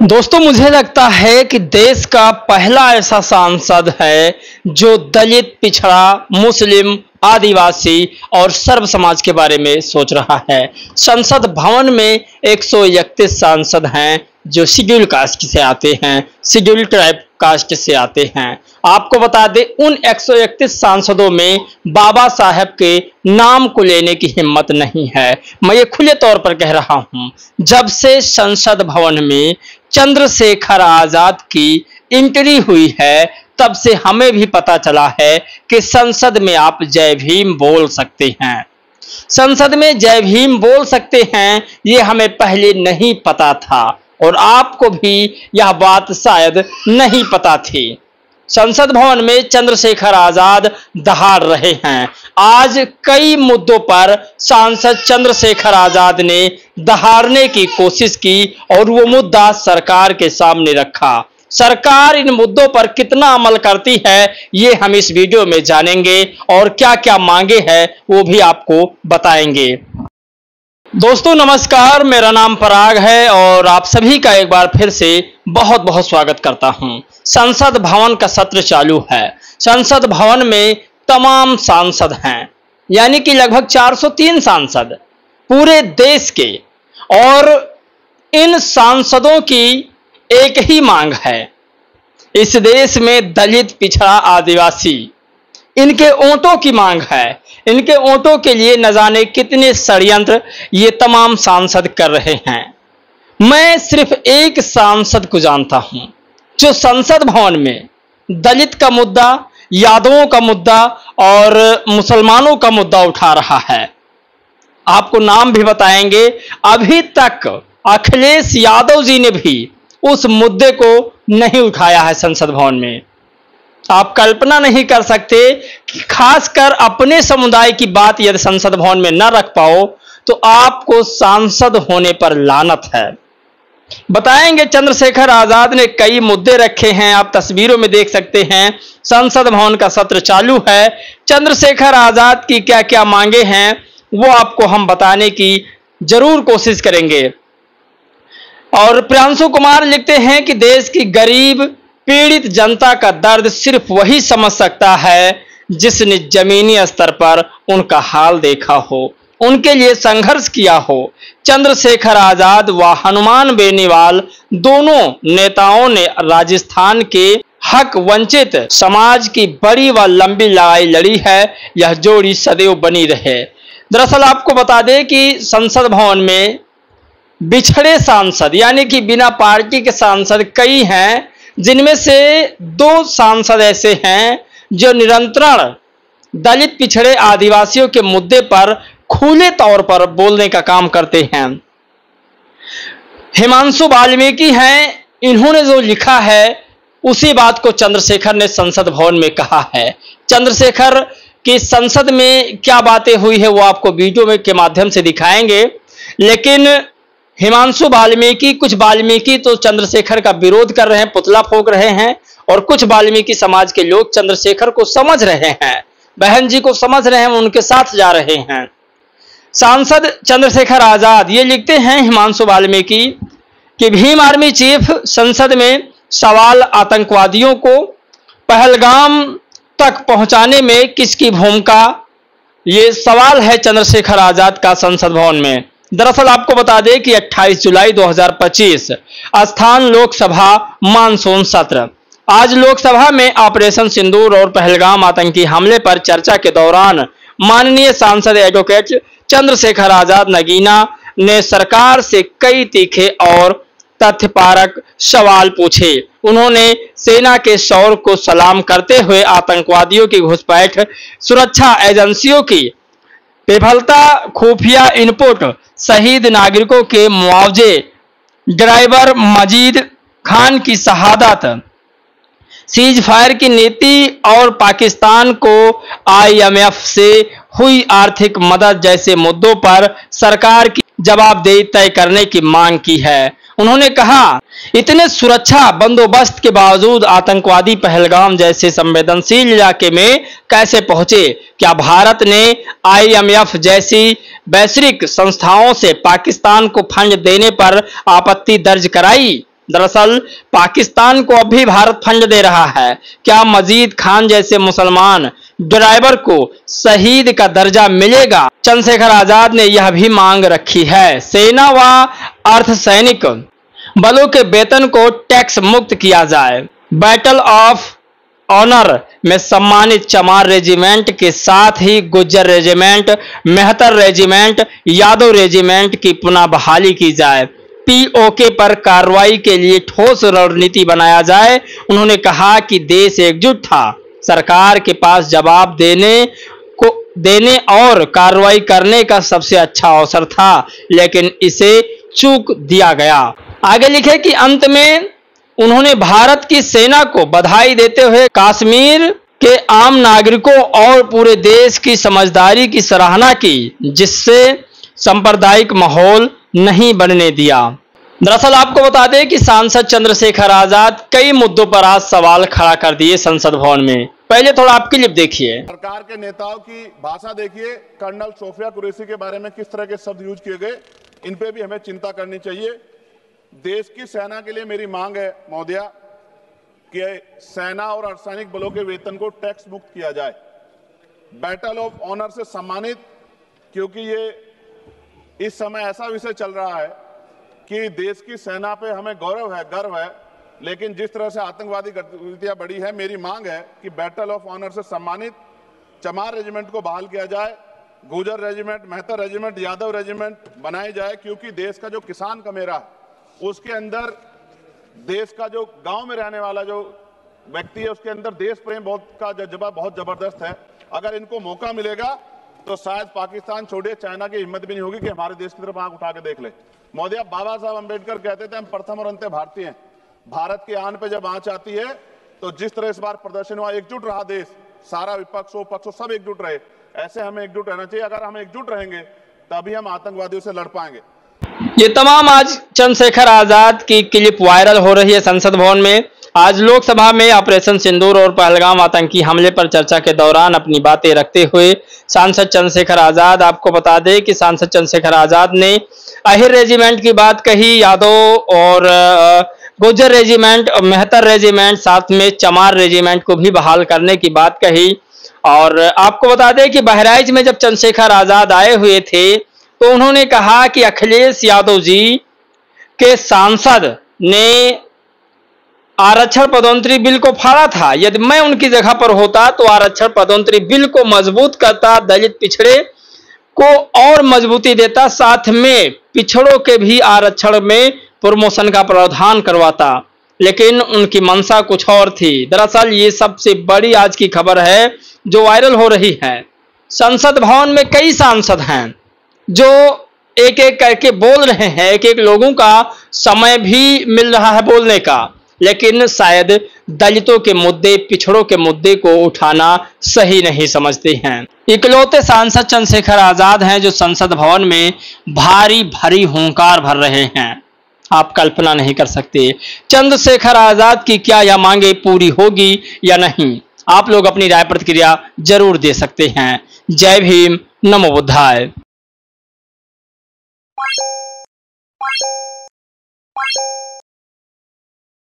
दोस्तों, मुझे लगता है कि देश का पहला ऐसा सांसद है जो दलित, पिछड़ा, मुस्लिम, आदिवासी और सर्व समाज के बारे में सोच रहा है। संसद भवन में 131 सांसद हैं जो शेड्यूल कास्ट से आते हैं, शेड्यूल ट्राइब कास्ट से आते हैं। आपको बता दें, उन 131 सांसदों में बाबा साहब के नाम को लेने की हिम्मत नहीं है। मैं ये खुले तौर पर कह रहा हूं, जब से संसद भवन में चंद्रशेखर आजाद की एंट्री हुई है, तब से हमें भी पता चला है कि संसद में आप जय भीम बोल सकते हैं। संसद में जय भीम बोल सकते हैं, ये हमें पहले नहीं पता था और आपको भी यह बात शायद नहीं पता थी। संसद भवन में चंद्रशेखर आजाद दहाड़ रहे हैं। आज कई मुद्दों पर सांसद चंद्रशेखर आजाद ने दहाड़ने की कोशिश की और वो मुद्दा सरकार के सामने रखा। सरकार इन मुद्दों पर कितना अमल करती है, ये हम इस वीडियो में जानेंगे और क्या क्या मांगे हैं वो भी आपको बताएंगे। दोस्तों नमस्कार, मेरा नाम पराग है और आप सभी का एक बार फिर से बहुत बहुत स्वागत करता हूं। संसद भवन का सत्र चालू है। संसद भवन में तमाम सांसद हैं, यानी कि लगभग 403 सांसद पूरे देश के, और इन सांसदों की एक ही मांग है। इस देश में दलित, पिछड़ा, आदिवासी, इनके वोटों की मांग है। इनके वोटों के लिए न जाने कितने षड्यंत्र ये तमाम सांसद कर रहे हैं। मैं सिर्फ एक सांसद को जानता हूं जो संसद भवन में दलित का मुद्दा, यादवों का मुद्दा और मुसलमानों का मुद्दा उठा रहा है। आपको नाम भी बताएंगे। अभी तक अखिलेश यादव जी ने भी उस मुद्दे को नहीं उठाया है संसद भवन में। आप कल्पना नहीं कर सकते कि खासकर अपने समुदाय की बात यदि संसद भवन में न रख पाओ तो आपको सांसद होने पर लानत है। बताएंगे, चंद्रशेखर आजाद ने कई मुद्दे रखे हैं, आप तस्वीरों में देख सकते हैं। संसद भवन का सत्र चालू है। चंद्रशेखर आजाद की क्या क्या मांगे हैं वो आपको हम बताने की जरूर कोशिश करेंगे। और प्रियांशु कुमार लिखते हैं कि देश की गरीब पीड़ित जनता का दर्द सिर्फ वही समझ सकता है जिसने जमीनी स्तर पर उनका हाल देखा हो, उनके लिए संघर्ष किया हो। चंद्रशेखर आजाद व हनुमान बेनीवाल दोनों नेताओं ने राजस्थान के हक वंचित समाज की बड़ी व लंबी लड़ाई लड़ी है। यह जोड़ी सदैव बनी रहे। दरअसल आपको बता दें कि संसद भवन में बिछड़े सांसद, यानी कि बिना पार्टी के सांसद कई हैं, जिनमें से 2 सांसद ऐसे हैं जो निरंतर दलित, पिछड़े, आदिवासियों के मुद्दे पर खुले तौर पर बोलने का काम करते हैं। हिमांशु वाल्मीकि हैं, इन्होंने जो लिखा है उसी बात को चंद्रशेखर ने संसद भवन में कहा है। चंद्रशेखर की संसद में क्या बातें हुई है वो आपको वीडियो में के माध्यम से दिखाएंगे, लेकिन हिमांशु वाल्मीकि, कुछ वाल्मीकि तो चंद्रशेखर का विरोध कर रहे हैं, पुतला फूंक रहे हैं, और कुछ वाल्मीकि समाज के लोग चंद्रशेखर को समझ रहे हैं, बहन जी को समझ रहे हैं, उनके साथ जा रहे हैं। सांसद चंद्रशेखर आजाद ये लिखते हैं, हिमांशु वाल्मीकि, कि भीम आर्मी चीफ संसद में सवाल, आतंकवादियों को पहलगाम तक पहुंचाने में किसकी भूमिका, ये सवाल है चंद्रशेखर आजाद का संसद भवन में। दरअसल आपको बता दें कि 28 जुलाई 2025 स्थान लोकसभा मानसून सत्र। आज लोकसभा में ऑपरेशन सिंदूर और पहलगाम आतंकी हमले पर चर्चा के दौरान माननीय सांसद एडवोकेट चंद्रशेखर आजाद नगीना ने सरकार से कई तीखे और तथ्यपरक सवाल पूछे। उन्होंने सेना के शौर्य को सलाम करते हुए आतंकवादियों की घुसपैठ, सुरक्षा एजेंसियों की विफलता, खुफिया इनपुट, शहीद नागरिकों के मुआवजे, ड्राइवर मजीद खान की शहादत, सीज फायर की नीति और पाकिस्तान को IMF से हुई आर्थिक मदद जैसे मुद्दों पर सरकार की जवाबदेही तय करने की मांग की है। उन्होंने कहा, इतने सुरक्षा बंदोबस्त के बावजूद आतंकवादी पहलगाम जैसे संवेदनशील इलाके में कैसे पहुंचे? क्या भारत ने IMF जैसी वैश्विक संस्थाओं से पाकिस्तान को फंड देने पर आपत्ति दर्ज कराई? दरअसल पाकिस्तान को अभी भारत फंड दे रहा है। क्या मजीद खान जैसे मुसलमान ड्राइवर को शहीद का दर्जा मिलेगा? चंद्रशेखर आजाद ने यह भी मांग रखी है। सेना व अर्धसैनिक बलों के वेतन को टैक्स मुक्त किया जाए। बैटल ऑफ ऑनर में सम्मानित चमार रेजिमेंट के साथ ही Gujjar regiment, Mehtar regiment, Yadav regiment की पुनः बहाली की जाए। पीओके पर कार्रवाई के लिए ठोस रणनीति बनाया जाए। उन्होंने कहा कि देश एकजुट था, सरकार के पास जवाब देने और कार्रवाई करने का सबसे अच्छा अवसर था, लेकिन इसे चूक दिया गया। आगे लिखे कि अंत में उन्होंने भारत की सेना को बधाई देते हुए कश्मीर के आम नागरिकों और पूरे देश की समझदारी की सराहना की, जिससे सांप्रदायिक माहौल नहीं बनने दिया। दरअसल आपको बता दें कि सांसद चंद्रशेखर आजाद कई मुद्दों पर आज सवाल खड़ा कर दिए संसद भवन में। पहले थोड़ा आप क्लिप देखिए। सरकार के नेताओं की भाषा देखिए। कर्नल सोफिया कुरैशी के बारे में किस तरह के शब्द यूज किए गए, इन पे भी हमें चिंता करनी चाहिए। देश की सेना के लिए मेरी मांग है महोदया कि सेना और अर्धसैनिक बलों के वेतन को टैक्स मुक्त किया जाए। बैटल ऑफ ऑनर से सम्मानित, क्योंकि ये इस समय ऐसा विषय चल रहा है कि देश की सेना पे हमें गौरव है, गर्व है, लेकिन जिस तरह से आतंकवादी गतिविधियां बढ़ी है, मेरी मांग है कि बैटल ऑफ ऑनर से सम्मानित चमार रेजिमेंट को बहाल किया जाए, गुजर regiment, Mehtar regiment, Yadav regiment बनाई जाए, क्योंकि देश का जो किसान का मेरा उसके अंदर देश का जो गांव में रहने वाला जो व्यक्ति है उसके अंदर देश प्रेम का जज्बा बहुत जबरदस्त है। अगर इनको मौका मिलेगा तो शायद पाकिस्तान छोड़े, चाइना की हिम्मत भी नहीं होगी कि हमारे देश की तरफ आंख उठा के देख ले। महोदय, बाबा साहब अंबेडकर कहते थे हम प्रथम और अंत्य भारतीय हैं। भारत के आन पे जब आंच आती है तो जिस तरह इस बार प्रदर्शन हुआ, एकजुट रहा देश, सारा विपक्ष हो पक्ष हो सब एकजुट रहे, ऐसे हमें एकजुट रहना चाहिए। अगर हम एकजुट रहेंगे तभी हम आतंकवादियों से लड़ पाएंगे। ये तमाम आज चंद्रशेखर आजाद की क्लिप वायरल हो रही है संसद भवन में। आज लोकसभा में ऑपरेशन सिंदूर और पहलगाम आतंकी हमले पर चर्चा के दौरान अपनी बातें रखते हुए सांसद चंद्रशेखर आजाद, आपको बता दें कि सांसद चंद्रशेखर आजाद ने अहिर रेजिमेंट की बात कही, यादव और गुज्जर रेजिमेंट और मेहतर रेजिमेंट, साथ में चमार रेजिमेंट को भी बहाल करने की बात कही। और आपको बता दें कि बहराइच में जब चंद्रशेखर आजाद आए हुए थे तो उन्होंने कहा कि अखिलेश यादव जी के सांसद ने आरक्षण पदोन्नति बिल को फाड़ा था। यदि मैं उनकी जगह पर होता तो आरक्षण पदोन्नति बिल को मजबूत करता, दलित पिछड़े को और मजबूती देता, साथ में पिछड़ों के भी आरक्षण में प्रमोशन का प्रावधान करवाता, लेकिन उनकी मंशा कुछ और थी। दरअसल ये सबसे बड़ी आज की खबर है जो वायरल हो रही है। संसद भवन में कई सांसद हैं जो एक एक करके बोल रहे हैं, एक एक लोगों का समय भी मिल रहा है बोलने का, लेकिन शायद दलितों के मुद्दे, पिछड़ों के मुद्दे को उठाना सही नहीं समझते हैं। इकलौते सांसद चंद्रशेखर आजाद हैं जो संसद भवन में भारी भारी हुंकार भर रहे हैं। आप कल्पना नहीं कर सकते चंद्रशेखर आजाद की क्या यह मांगे पूरी होगी या नहीं। आप लोग अपनी राय प्रतिक्रिया जरूर दे सकते हैं। जय भीम, नमो बुद्धाय।